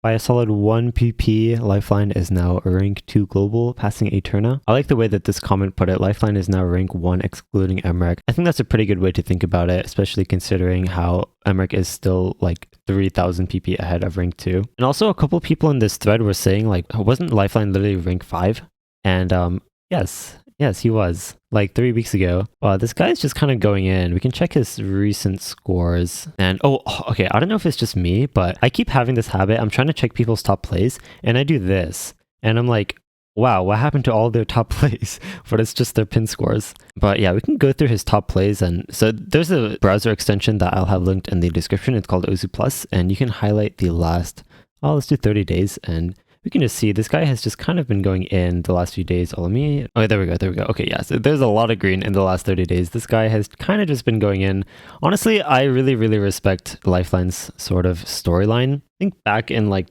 By a solid 1 PP, Lifeline is now rank 2 global, passing Eterna. I like the way that this comment put it. Lifeline is now rank 1 excluding Emmerich. I think that's a pretty good way to think about it, especially considering how Emmerich is still like 3000 PP ahead of rank 2. And also a couple people in this thread were saying like, wasn't Lifeline literally rank 5? And yes, he was. Like 3 weeks ago. This guy's just kind of going in. We can check his recent scores. And okay, I don't know if it's just me, but I keep having this habit. I'm trying to check people's top plays, and I do this. And I'm like, wow, what happened to all their top plays? But it's just their pin scores. But yeah, we can go through his top plays. And so there's a browser extension that I'll have linked in the description. It's called Ozu Plus, and you can highlight the last, let's do 30 days. And we can just see this guy has just kind of been going in the last few days. There we go. Okay, yeah, so there's a lot of green in the last 30 days. This guy has kind of just been going in. Honestly, I really, really respect Lifeline's sort of storyline. I think back in like,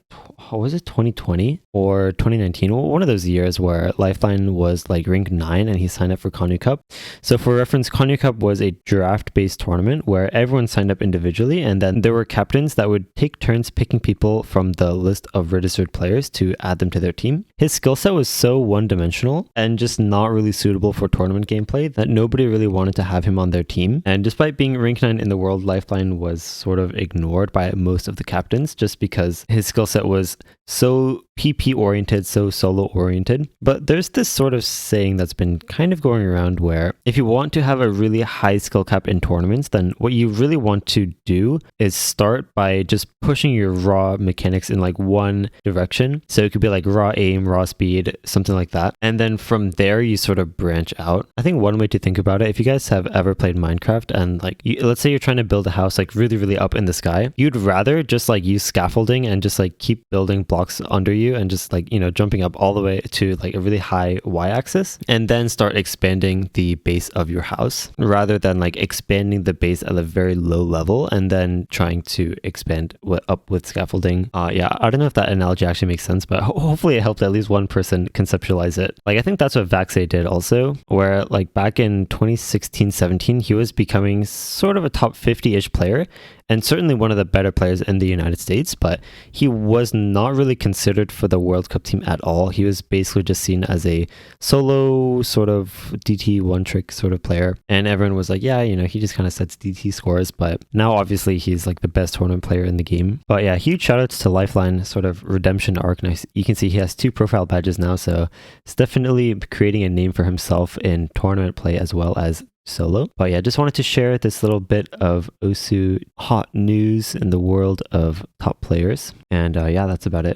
was it 2020 or 2019? One of those years where Lifeline was like rank 9 and he signed up for Konyu Cup. So for reference, Konyu Cup was a draft-based tournament where everyone signed up individually, and then there were captains that would take turns picking people from the list of registered players to add them to their team. His skill set was so one-dimensional and just not really suitable for tournament gameplay that nobody really wanted to have him on their team. And despite being rank 9 in the world, Lifeline was sort of ignored by most of the captains just because his skill set was so PP oriented, so solo oriented. But there's this sort of saying that's been kind of going around where if you want to have a really high skill cap in tournaments, then what you really want to do is start by just pushing your raw mechanics in like one direction. So it could be like raw aim, raw speed, something like that. And then from there, you sort of branch out. I think one way to think about it, if you guys have ever played Minecraft and like, let's say you're trying to build a house like really, really up in the sky, you'd rather just like use scaffolding and just like keep building blocks under you and just like, jumping up all the way to like a really high y-axis and then start expanding the base of your house rather than like expanding the base at a very low level and then trying to expand up with scaffolding. Yeah, I don't know if that analogy actually makes sense, but hopefully it helped at least one person conceptualize it. Like I think that's what Vaxay did also, where like back in 2016-17 he was becoming sort of a top 50-ish player and certainly one of the better players in the United States, but he was not really considered for the World Cup team at all. He was basically just seen as a solo sort of DT one-trick sort of player, and everyone was like, yeah, he just kind of sets DT scores, but now obviously he's like the best tournament player in the game. But yeah, huge shoutouts to Lifeline, sort of redemption arc. Now you can see he has 2 profile badges now, so it's definitely creating a name for himself in tournament play as well as solo. But yeah, just wanted to share this little bit of Osu hot news in the world of top players. And yeah, that's about it.